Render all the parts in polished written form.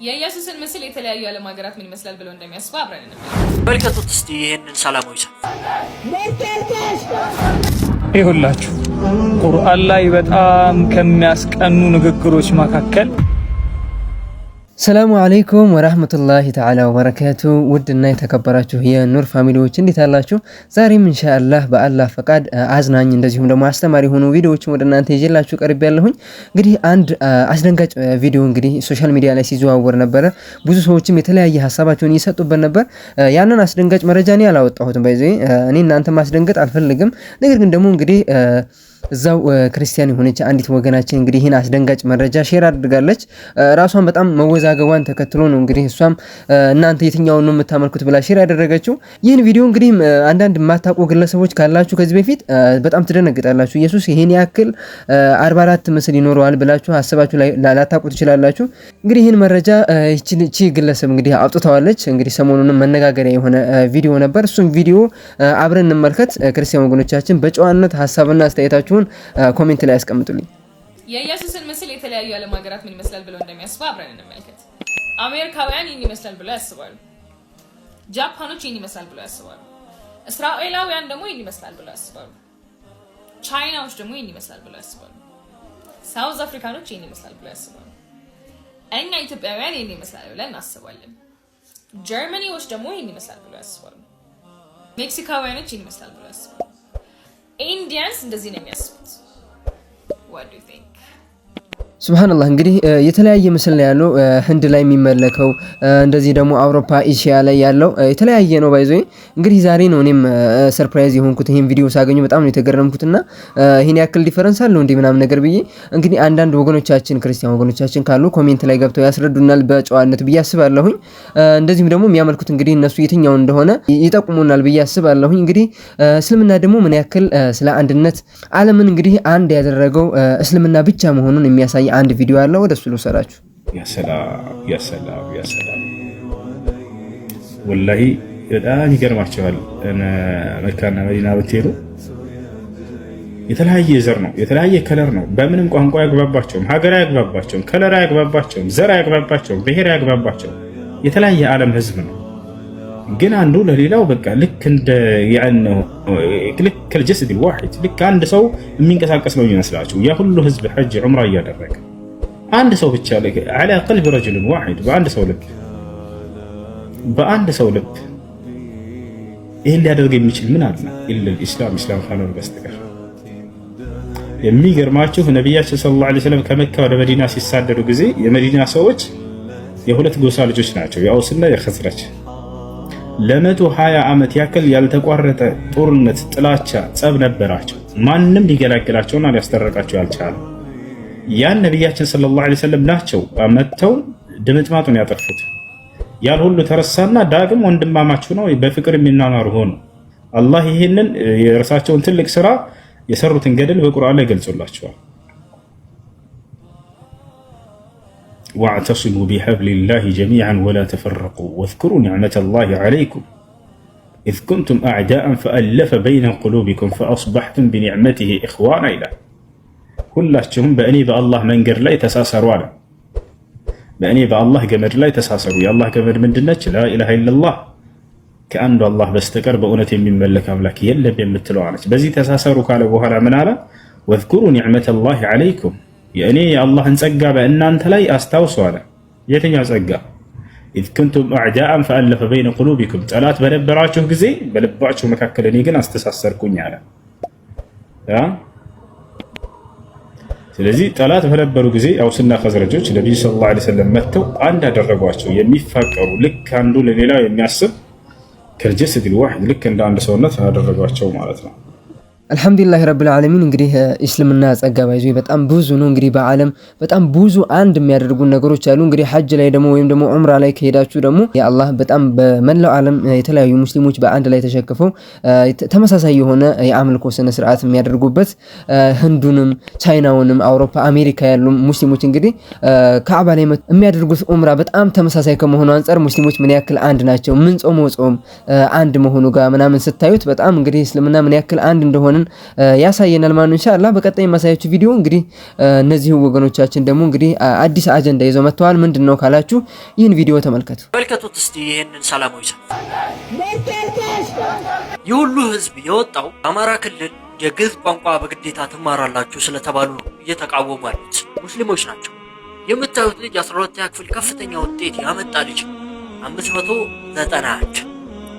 የኢየሱስን ምስል የተለያዩ ዓለም ሀገራት ምን ይመስላል ብለው እንደሚያስቡ አብረን መልከቱት እስቲ ይሄንን ሰላማዊ ሰልፍ ይሁላችሁ ቁርአን ላይ በጣም ከሚያስቀኑ ንግግሮች መካከል ሰላሙ አለይኩም ወራህመቱላሂ ተዓላ ወበረካቱ። ውድና የተከበራችሁ የኑር ፋሚሊዎች እንዴት አላችሁ? ዛሬም ኢንሻአላህ በአላህ ፈቃድ አዝናኝ እንደዚሁም ደግሞ አስተማሪ ሆኖ ቪዲዮዎችን ወደ እናንተ ይዤላችሁ ቀርብ ያለሁኝ። እንግዲህ አንድ አስደንጋጭ ቪዲዮ እንግዲህ ሶሻል ሚዲያ ላይ ሲዘዋወር ነበረ። ብዙ ሰዎችም የተለያየ ሐሳባቸውን እየሰጡበት ነበር። ያንን አስደንጋጭ መረጃ እኔ አላወጣሁትም። እኔ እናንተ ማስደንገጥ አልፈልግም። ነገር ግን ደግሞ እንግዲህ እዛው ክርስቲያን የሆነች አንዲት ወገናችን እንግዲህ ይህን አስደንጋጭ መረጃ ሼር አድርጋለች። ራሷን በጣም መወዛገቧን ተከትሎ ነው እንግዲህ እሷም እናንተ የትኛውን ነው የምታመልኩት ብላ ሼር ያደረገችው። ይህን ቪዲዮ እንግዲህ አንዳንድ የማታውቁ ግለሰቦች ካላችሁ ከዚህ በፊት በጣም ትደነግጣላችሁ። ኢየሱስ ይሄን ያክል 44 ምስል ይኖረዋል ብላችሁ አስባችሁ ላታውቁ ትችላላችሁ። እንግዲህ ይህን መረጃ እቺ ግለሰብ እንግዲህ አውጥታዋለች። እንግዲህ ሰሞኑንም መነጋገሪያ የሆነ ቪዲዮ ነበር። እሱም ቪዲዮ አብረን እንመልከት። ክርስቲያን ወገኖቻችን በጨዋነት ሐሳብና አስተያየታችሁ ኮሜንት ላይ ያስቀምጡልኝ። የኢየሱስን ምስል የተለያዩ ዓለም ሀገራት ምን ይመስላል ብለው እንደሚያስቡ አብረን እንመልከት። አሜሪካውያን ይህን ይመስላል ብለው ያስባሉ። ጃፓኖች ይህን ይመስላል ብለው ያስባሉ። እስራኤላውያን ደግሞ ይህን ይመስላል ብለው ያስባሉ። ቻይናዎች ደግሞ ይህን ይመስላል ብለው ያስባሉ። ሳውዝ አፍሪካኖች ይህን ይመስላል ብለው ያስባሉ። እኛ ኢትዮጵያውያን ይህን ይመስላል ብለን እናስባለን። ጀርመኒዎች ደግሞ ይህን ይመስላል ብለው ያስባሉ። ሜክሲካውያኖች ይህን ይመስላል ብለው ያስባሉ። ኢንዲያንስ እንደዚህ ነው የሚያስቡት። what do you think? ሱብሃንአላህ እንግዲህ የተለያየ ምስል ነው ያለው። ህንድ ላይ የሚመለከው እንደዚህ ደግሞ አውሮፓ ኤሺያ ላይ ያለው የተለያየ ነው። ባይዞይ እንግዲህ ዛሬ ነው እኔም ሰርፕራይዝ የሆንኩት ይሄን ቪዲዮ ሳገኙ በጣም ነው የተገረምኩትና ይሄን ያክል ዲፈረንስ አለው እንዴ ምናምን ነገር ብዬ እንግዲህ አንዳንድ ወገኖቻችን ክርስቲያን ወገኖቻችን ካሉ ኮሜንት ላይ ገብተው ያስረዱናል በጨዋነት ብዬ አስባለሁኝ። እንደዚህም ደግሞ የሚያመልኩት እንግዲህ እነሱ የትኛው እንደሆነ ይጠቁሙናል ብዬ አስባለሁኝ። እንግዲህ እስልምና ደግሞ ምን ያክል ስለ አንድነት ዓለምን እንግዲህ አንድ ያደረገው እስልምና ብቻ መሆኑን የሚያሳይ አንድ ቪዲዮ አለ። ወደሱ ልውሰዳችሁ። ያ ሰላም ወላሂ በጣም ይገርማቸዋል። መካና መዲና ብትሄዱ የተለያየ ዘር ነው፣ የተለያየ ከለር ነው። በምንም ቋንቋ ያግባባቸውም፣ ሀገር ያግባባቸውም፣ ከለር ያግባባቸውም፣ ዘር ያግባባቸውም፣ ብሔር ያግባባቸውም የተለያየ ዓለም ህዝብ ነው። ግን አንዱ ለሌላው በቃ ልክ እንደ ልክ الجسد الواحد ልክ አንድ ሰው የሚንቀሳቀስ ነው የሚመስላችሁ። ያ ሁሉ ህዝብ ሐጅ ዑምራ እያደረገ አንድ ሰው ብቻ على قلب رجل واحد በአንድ ሰው ልብ ይሄን ሊያደርግ የሚችል ምን አለ? ኢላ ኢስላም ካልሆነ በስተቀር። የሚገርማችሁ ነብያችን ሰለላሁ ዐለይሂ ወሰለም ከመካ ወደ መዲና ሲሳደዱ ጊዜ የመዲና ሰዎች የሁለት ጎሳ ልጆች ናቸው፣ የአውስና የኸዝረጅ። ለ120 ዓመት ያክል ያልተቋረጠ ጦርነት፣ ጥላቻ፣ ጸብ ነበራቸው። ማንም ሊገላግላቸውና ሊያስተረቃቸው ያልቻለ ያን ነብያችን ሰለላሁ ዐለይሂ ወሰለም ናቸው መተው ድምጥማጡን ያጠፉት። ያን ሁሉ ተረሳና ዳግም ወንድማማቹ ነው በፍቅር የሚናናሩ ሆኑ። አላህ ይሄንን የራሳቸውን ትልቅ ስራ የሰሩትን ገድል በቁርአን ላይ ገልጾላቸዋል። واعتصموا بحبل الله جميعا ولا تفرقوا واذكروا نعمة الله عليكم إذ كنتم أعداء فألف بين قلوبكم فأصبحتم بنعمته إخوانا إلى كلهم بأني بالله منقر لا يتساسروا على بأني بالله قمر لا يتساسروا يا الله قمر من دنك لا إله إلا الله كأن الله بستكر بأونة من ملك أملاك يلا بيمتلوا عنك بزي تساسروا قال بوهلا من على واذكروا نعمة الله عليكم يعني يا الله انسقى بأن أنت لا أستوصوا على يتنيا سقى إذ كنتم أعداء فألف بين قلوبكم تلات بلبراتشو قزي بلبراتشو مكاكلني قنا استساسركوني على ስለዚህ ጠላት በነበሩ ጊዜ አውስና ኸዝረጆች ነብዩ ሰለላሁ ዐለይሂ ወሰለም መተው አንድ አደረጓቸው። የሚፋቀሩ ልክ አንዱ ለሌላው የሚያስብ ከልጀሰድ الواحد ልክ እንደ አንድ ሰውነት አደረጓቸው ማለት ነው። አልহামዱሊላህ ረብል ዓለሚን እንግዲህ እስልምና ጸጋ ባይዞ በጣም ብዙ ነው። እንግዲህ በዓለም በጣም ብዙ አንድ የሚያደርጉ ነገሮች አሉ። እንግዲህ ሐጅ ላይ ደግሞ ወይም ደግሞ ዑምራ ላይ ከሄዳችሁ ደግሞ ያአላህ በጣም በመላው ዓለም የተለያዩ ሙስሊሞች በአንድ ላይ ተሸክፈው ተመሳሳይ የሆነ የአምልኮ ስነ ስርዓት የሚያደርጉበት ህንዱንም፣ ቻይናውንም፣ አውሮፓ፣ አሜሪካ ያሉ ሙስሊሞች እንግዲህ ካዕባ ላይ የሚያደርጉት ዑምራ በጣም ተመሳሳይ ከመሆኑ አንፃር ሙስሊሞች ምን ያክል አንድ ናቸው፣ ምን ጾም አንድ መሆኑ ጋር ምናምን ስታዩት በጣም እንግዲህ እስልምና ምን ያክል አንድ እንደሆነ መሆኑን ያሳየናል ማለት ነው። ኢንሻአላህ በቀጣይ ማሳያችሁ ቪዲዮ እንግዲህ እነዚህ ወገኖቻችን ደግሞ እንግዲህ አዲስ አጀንዳ ይዘው መጥተዋል። ምንድነው ካላችሁ ይህን ቪዲዮ ተመልከቱ። መልከቱት እስቲ ይሄንን ሰላማዊ ሰልፍ። የሁሉ ህዝብ የወጣው አማራ ክልል የግዕዝ ቋንቋ በግዴታ ትማራላችሁ ስለተባሉ ነው እየተቃወሙ ያሉት ሙስሊሞች ናቸው። የምታዩት ልጅ 12ኛ ክፍል ከፍተኛ ውጤት ያመጣ ልጅ 591።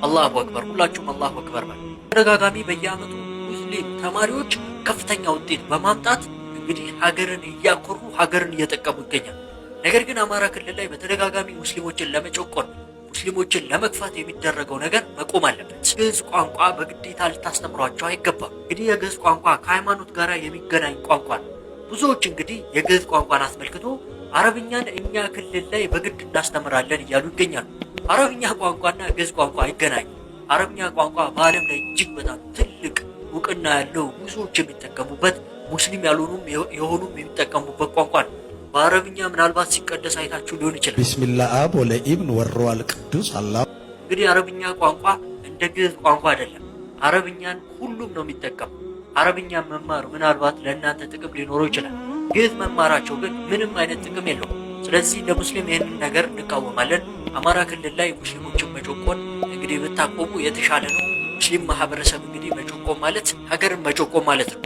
አላሁ አክበር! ሁላችሁም አላሁ አክበር በሉ። ተደጋጋሚ በየአመቱ ሙስሊም ተማሪዎች ከፍተኛ ውጤት በማምጣት እንግዲህ ሀገርን እያኮሩ ሀገርን እየጠቀሙ ይገኛል። ነገር ግን አማራ ክልል ላይ በተደጋጋሚ ሙስሊሞችን ለመጨቆን ሙስሊሞችን ለመግፋት የሚደረገው ነገር መቆም አለበት። ግዕዝ ቋንቋ በግዴታ ልታስተምሯቸው አይገባም። እንግዲህ የግዕዝ ቋንቋ ከሃይማኖት ጋር የሚገናኝ ቋንቋ ነው። ብዙዎች እንግዲህ የግዕዝ ቋንቋን አስመልክቶ አረብኛን እኛ ክልል ላይ በግድ እናስተምራለን እያሉ ይገኛሉ። አረብኛ ቋንቋና ግዕዝ ቋንቋ አይገናኙም። አረብኛ ቋንቋ በዓለም ላይ እጅግ በጣም ትልቅ እውቅና ያለው ብዙዎች የሚጠቀሙበት ሙስሊም ያልሆኑም የሆኑም የሚጠቀሙበት ቋንቋ ነው። በአረብኛ ምናልባት ሲቀደስ አይታችሁ ሊሆን ይችላል። ቢስሚላህ አብ ወለኢብን ወሩል ቅዱስ አላህ። እንግዲህ አረብኛ ቋንቋ እንደ ግዕዝ ቋንቋ አይደለም። አረብኛን ሁሉም ነው የሚጠቀሙ። አረብኛን መማር ምናልባት ለእናንተ ጥቅም ሊኖረው ይችላል። ግዕዝ መማራቸው ግን ምንም አይነት ጥቅም የለውም። ስለዚህ እንደ ሙስሊም ይህንን ነገር እንቃወማለን። አማራ ክልል ላይ ሙስሊሞችን መጮቆን እንግዲህ ብታቆሙ የተሻለ ነው። ሙስሊም ማህበረሰብ እንግዲህ መጮቆን ማለት ሀገርን መጮቆን ማለት ነው።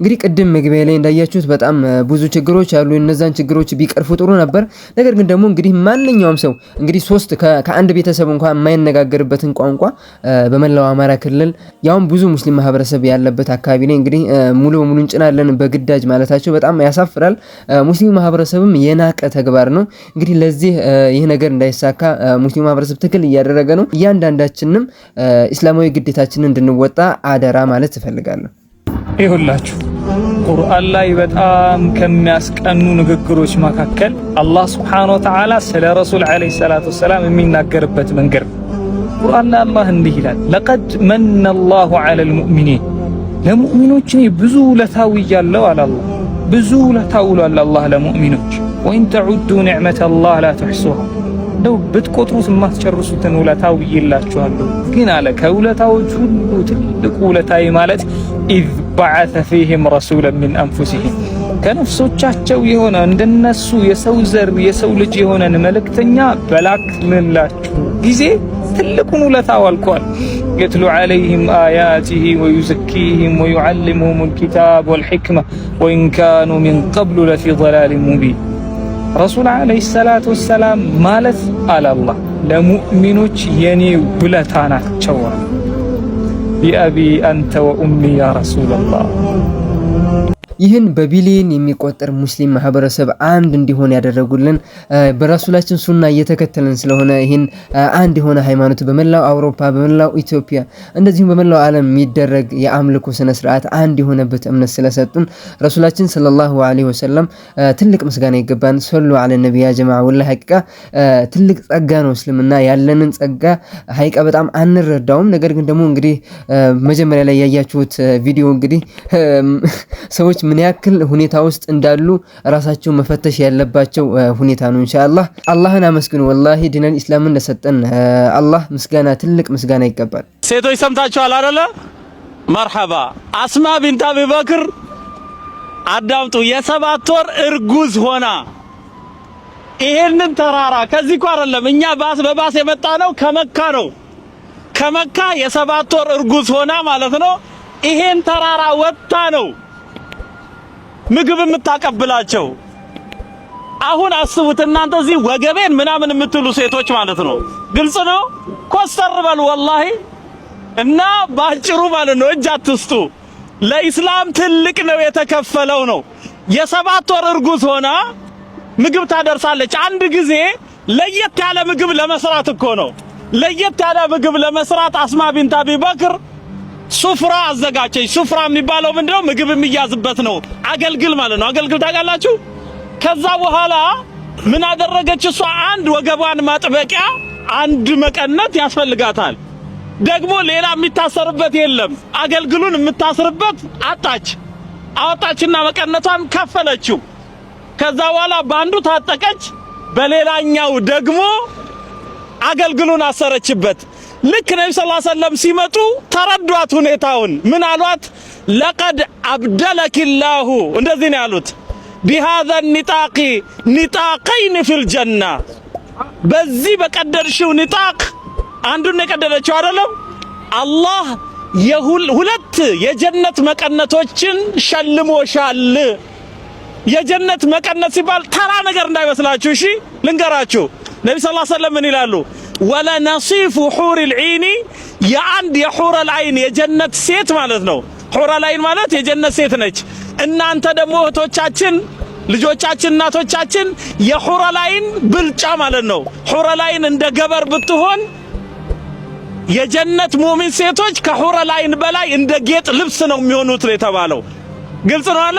እንግዲህ ቅድም መግቢያ ላይ እንዳያችሁት በጣም ብዙ ችግሮች አሉ። እነዛን ችግሮች ቢቀርፉ ጥሩ ነበር። ነገር ግን ደግሞ እንግዲህ ማንኛውም ሰው እንግዲህ ከአንድ ቤተሰብ እንኳን የማይነጋገርበትን ቋንቋ በመላው አማራ ክልል ያውም ብዙ ሙስሊም ማህበረሰብ ያለበት አካባቢ ላይ እንግዲህ ሙሉ በሙሉ እንጭናለን በግዳጅ ማለታቸው በጣም ያሳፍራል። ሙስሊም ማህበረሰብም የናቀ ተግባር ነው። እንግዲህ ለዚህ ይህ ነገር እንዳይሳካ ሙስሊም ማህበረሰብ ትግል እያደረገ ነው። እያንዳንዳችንም እስላማዊ ግዴታችንን እንድንወጣ አደራ ማለት እፈልጋለሁ። ይሁላችሁ ቁርአን ላይ በጣም ከሚያስቀኑ ንግግሮች መካከል አላህ Subhanahu Wa Ta'ala ስለ ረሱል አለይሂ ሰላቱ ወሰላም የሚናገርበት መንገድ ቁርአን ላይ አላህ እንዲህ ይላል ለቀድ መነ አላሁ ዐለል ሙእሚኒን ለሙእሚኖች ብዙ ውለታው ያለው አለ አላህ ብዙ ውለታው አለ አላህ ለሙእሚኖች ወኢን ተዑዱ ኒዕመተ አላህ ላ ተሕሱሃ ነው ብትቆጥሩት የማትጨርሱትን ውለታው ይላችኋለሁ ግን አለ ከውለታዎች ሁሉ ትልቁ ውለታዬ ማለት ኢዝ በዐሰ ፊህም ረሱለን ሚን አንፉሲሂም ከነፍሶቻቸው የሆነ እንደነሱ የሰው ዘር የሰው ልጅ የሆነን መልእክተኛ በላክንላችሁ ጊዜ ትልቁን ውለታው አልኳል። የትሉ ዐለይሂም አያቲሂ ወዩዘኪሂም ወዩዐልሙሁሙል ኪታብ ወልሒክማ ወኢን ካኑ ሚን ቀብሉ ለፊ ضላሊን ሙቢን ረሱል አለይሂ ሰላቱ ወሰላም ማለት አላህ ለሙእሚኖች የኔ ውለታ ናቸው። ቢአቢ አንተ ወኡሚ ያ ረሱላህ ይህን በቢሊየን የሚቆጠር ሙስሊም ማህበረሰብ አንድ እንዲሆን ያደረጉልን በራሱላችን ሱና እየተከተልን ስለሆነ ይህን አንድ የሆነ ሃይማኖት በመላው አውሮፓ በመላው ኢትዮጵያ እንደዚሁም በመላው ዓለም የሚደረግ የአምልኮ ስነ ስርዓት አንድ የሆነበት እምነት ስለሰጡን ረሱላችን ሰለላሁ ዐለይሂ ወሰለም ትልቅ ምስጋና ይገባን። ሰሉ ዐለ ነብይ ያ ጀማዓ ወላሂ ሐቂቃ ትልቅ ጸጋ ነው እስልምና። ያለንን ጸጋ ሐቂቃ በጣም አንረዳውም። ነገር ግን ደግሞ እንግዲህ መጀመሪያ ላይ ያያችሁት ቪዲዮ እንግዲህ ሰዎች ምን ያክል ሁኔታ ውስጥ እንዳሉ ራሳቸው መፈተሽ ያለባቸው ሁኔታ ነው። ኢንሻአላህ አላህን አመስግኑ። ወላሂ ዲነል ኢስላምን ለሰጠን አላህ ምስጋና ትልቅ ምስጋና ይገባል። ሴቶች ሰምታችኋል አይደለ? መርሐባ አስማ ቢንት አቢ በክር አዳምጡ። የ7 ወር እርጉዝ ሆና ይሄንን ተራራ ከዚህ እኮ አይደለም እኛ በባስ የመጣ ነው ከመካ ነው። ከመካ የ7 ወር እርጉዝ ሆና ማለት ነው ይሄን ተራራ ወጣ ነው ምግብ የምታቀብላቸው። አሁን አስቡት እናንተ እዚህ ወገቤን ምናምን የምትሉ ሴቶች ማለት ነው። ግልጽ ነው። ኮስተር በሉ ወላሂ። እና ባጭሩ ማለት ነው እጅ አትስጡ። ለኢስላም ትልቅ ነው የተከፈለው ነው። የ7 ወር እርጉዝ ሆና ምግብ ታደርሳለች። አንድ ጊዜ ለየት ያለ ምግብ ለመስራት እኮ ነው። ለየት ያለ ምግብ ለመስራት አስማ ቢንት አቢ በክር ሱፍራ አዘጋጀች። ሱፍራ የሚባለው ምንድነው? ምግብ የሚያዝበት ነው። አገልግል ማለት ነው። አገልግል ታውቃላችሁ? ከዛ በኋላ ምን አደረገች እሷ? አንድ ወገቧን ማጥበቂያ፣ አንድ መቀነት ያስፈልጋታል። ደግሞ ሌላ የሚታሰርበት የለም። አገልግሉን የምታስርበት አጣች። አወጣችና መቀነቷን ከፈለችው። ከዛ በኋላ ባንዱ ታጠቀች፣ በሌላኛው ደግሞ አገልግሉን አሰረችበት። ልክ ነብዩ ሰለላሁ ዐለይሂ ወሰለም ሲመጡ ተረዷት ሁኔታውን። ምን አሏት? ለቀድ አብደለኪላሁ እንደዚህ ነው ያሉት። ቢሃዛ ኒጣቂ ኒጣቀይን ፊል ጀና፣ በዚህ በቀደርሽው ኒጣቅ አንዱን የቀደረችው አይደለም አላህ ሁለት የጀነት መቀነቶችን ሸልሞሻል። የጀነት መቀነት ሲባል ተራ ነገር እንዳይመስላችሁ እሺ፣ ልንገራችሁ። ነብዩ ሰለላሁ ዐለይሂ ወሰለም ምን ይላሉ? ወለነሲፉ ሑሪል ዒኒ፣ የአንድ የሑረል ዐይን የጀነት ሴት ማለት ነው። ሑረል ዐይን ማለት የጀነት ሴት ነች። እናንተ ደግሞ እህቶቻችን፣ ልጆቻችን፣ እናቶቻችን የሑረል ዐይን ብልጫ ማለት ነው። ሑረል ዐይን እንደ ገበር ብትሆን የጀነት ሙእሚን ሴቶች ከሑረል ዐይን በላይ እንደ ጌጥ ልብስ ነው የሚሆኑት የተባለው። ግልጽ ነው አለ።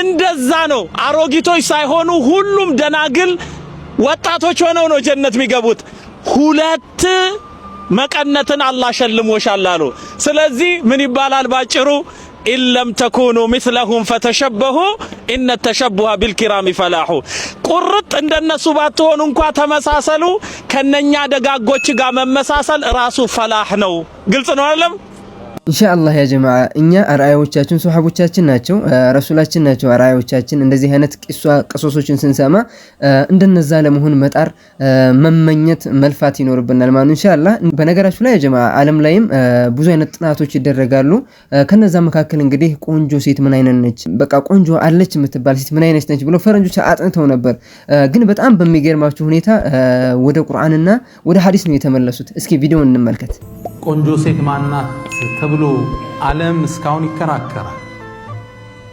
እንደዛ ነው። አሮጊቶች ሳይሆኑ ሁሉም ደናግል ወጣቶች ሆነው ነው ጀነት የሚገቡት። ሁለት መቀነትን አላህ ሸልሞሻል አሉ። ስለዚህ ምን ይባላል ባጭሩ? ኢለም ተኩኑ ሚስለሁም ፈተሸበሁ ኢነ ተሸቡሃ ቢልኪራሚ ፈላሁ። ቁርጥ እንደነሱ ባትሆኑ እንኳ ተመሳሰሉ፣ ከነኛ ደጋጎች ጋር መመሳሰል ራሱ ፈላህ ነው። ግልጽ ነው አይደለም? ኢንሻአላህ ያ ጀማዓ እኛ አርአያዎቻችን ሱሐቦቻችን ናቸው፣ ረሱላችን ናቸው አርአያዎቻችን። እንደዚህ አይነት ቅሶሶችን ስንሰማ እንደነዛ ለመሆን መጣር፣ መመኘት፣ መልፋት ይኖርብናል ማለት ኢንሻአላህ። በነገራችሁ ላይ ያ ጀማዓ ዓለም ላይም ብዙ አይነት ጥናቶች ይደረጋሉ። ከነዛ መካከል እንግዲህ ቆንጆ ሴት ምን አይነት ነች፣ በቃ ቆንጆ አለች የምትባል ሴት ምን አይነት ነች ብለው ፈረንጆች አጥንተው ነበር። ግን በጣም በሚገርማችሁ ሁኔታ ወደ ቁርአንና ወደ ሐዲስ ነው የተመለሱት። እስኪ ቪዲዮውን እንመልከት። ቆንጆ ሴት ማናት ተብሎ ዓለም እስካሁን ይከራከራል።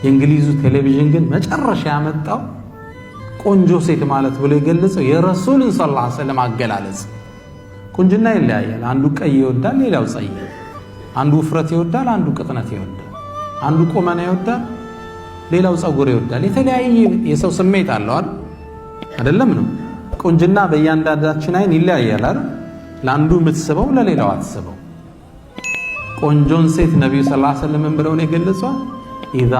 የእንግሊዙ ቴሌቪዥን ግን መጨረሻ ያመጣው ቆንጆ ሴት ማለት ብሎ የገለጸው የረሱልን ሰለላሁ ዐለይሂ ወሰለም አገላለጽ። ቁንጅና ይለያያል። አንዱ ቀይ ይወዳል፣ ሌላው ጸይም። አንዱ ውፍረት ይወዳል፣ አንዱ ቅጥነት ይወዳል። አንዱ ቁመና ይወዳል፣ ሌላው ጸጉር ይወዳል። የተለያየ የሰው ስሜት አለው አይደለም ነው። ቁንጅና በእያንዳንዳችን አይን ይለያያል አይደል? ለአንዱ የምትስበው ለሌላው አትስበው። ቆንጆን ሴት ነብዩ ሰለላሁ ዐለይሂ ወሰለም ብለው ነው የገለጿት። ኢዛ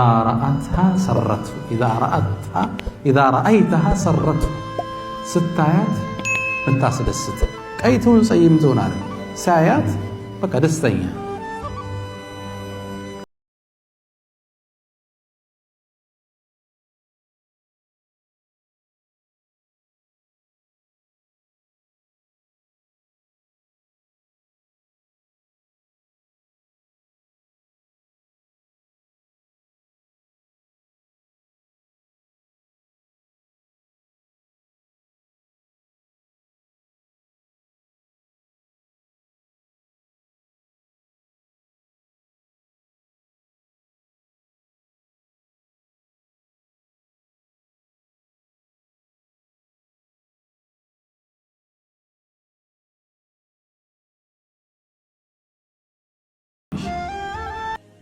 ረአይተሃ ሰረቱ፣ ስታያት ብታስደስት። ቀይቱን ጸይም ትሆናለች፣ ሳያት በቃ ደስተኛ።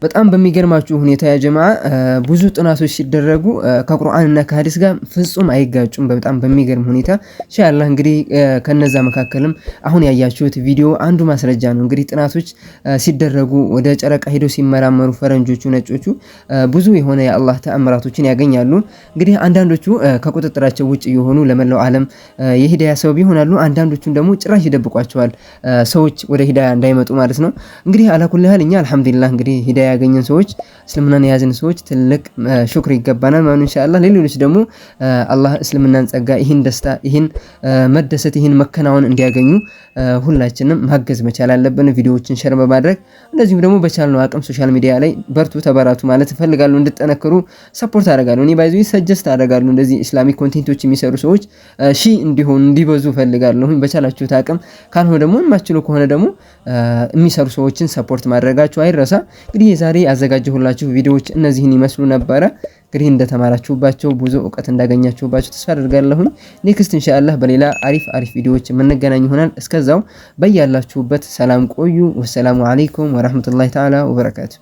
በጣም በሚገርማችሁ ሁኔታ ያ ጀማዓ ብዙ ጥናቶች ሲደረጉ ከቁርአንና ከሐዲስ ጋር ፍጹም አይጋጩም። በጣም በሚገርም ሁኔታ ኢንሻአላህ እንግዲህ ከነዛ መካከልም አሁን ያያችሁት ቪዲዮ አንዱ ማስረጃ ነው። እንግዲህ ጥናቶች ሲደረጉ ወደ ጨረቃ ሄደው ሲመራመሩ ፈረንጆቹ፣ ነጮቹ ብዙ የሆነ የአላህ ተአምራቶችን ያገኛሉ። እንግዲህ አንዳንዶቹ ከቁጥጥራቸው ውጭ የሆኑ ለመላው ዓለም የሂዳያ ሰበብ ይሆናሉ። አንዳንዶቹን ደግሞ ጭራሽ ይደብቋቸዋል፣ ሰዎች ወደ ሂዳያ እንዳይመጡ ማለት ነው። እንግዲህ አላኩል ሀል እኛ አልሐምዱሊላህ እንግዲህ ሂዳያ ያገኘን ሰዎች እስልምናን የያዝን ሰዎች ትልቅ ሹክር ይገባናል ማለት ኢንሻአላህ። ሌሎች ደግሞ አላህ እስልምናን ጸጋ፣ ይህን ደስታ፣ ይህን መደሰት፣ ይህን መከናወን እንዲያገኙ ሁላችንም ማገዝ መቻል አለብን፣ ቪዲዮዎችን ሼር በማድረግ እንደዚሁም ደግሞ በቻልነው አቅም ሶሻል ሚዲያ ላይ በርቱ፣ ተበራቱ ማለት እፈልጋለሁ። እንድጠነክሩ ሰፖርት አደርጋለሁ። እኔ ባይዙ ሰጀስት አደርጋለሁ እንደዚህ ኢስላሚክ ኮንቴንቶች የሚሰሩ ሰዎች እንዲሆኑ እንዲበዙ እፈልጋለሁ። በቻላችሁት አቅም ካልሆነ ደግሞ የማትችሉ ከሆነ ደግሞ የሚሰሩ ሰዎችን ሰፖርት ማድረጋችሁ አይረሳ። እንግዲህ ዛሬ ያዘጋጀሁላችሁ ቪዲዮዎች እነዚህን ይመስሉ ነበረ። እንግዲህ እንደተማራችሁባቸው ብዙ እውቀት እንዳገኛችሁባቸው ተስፋ አደርጋለሁ። ኔክስት ኢንሻአላህ በሌላ አሪፍ ቪዲዮዎች የምንገናኝ ይሆናል። እስከዛው በያላችሁበት ሰላም ቆዩ። ወሰላሙ አለይኩም ወራህመቱላሂ ተዓላ ወበረካቱ።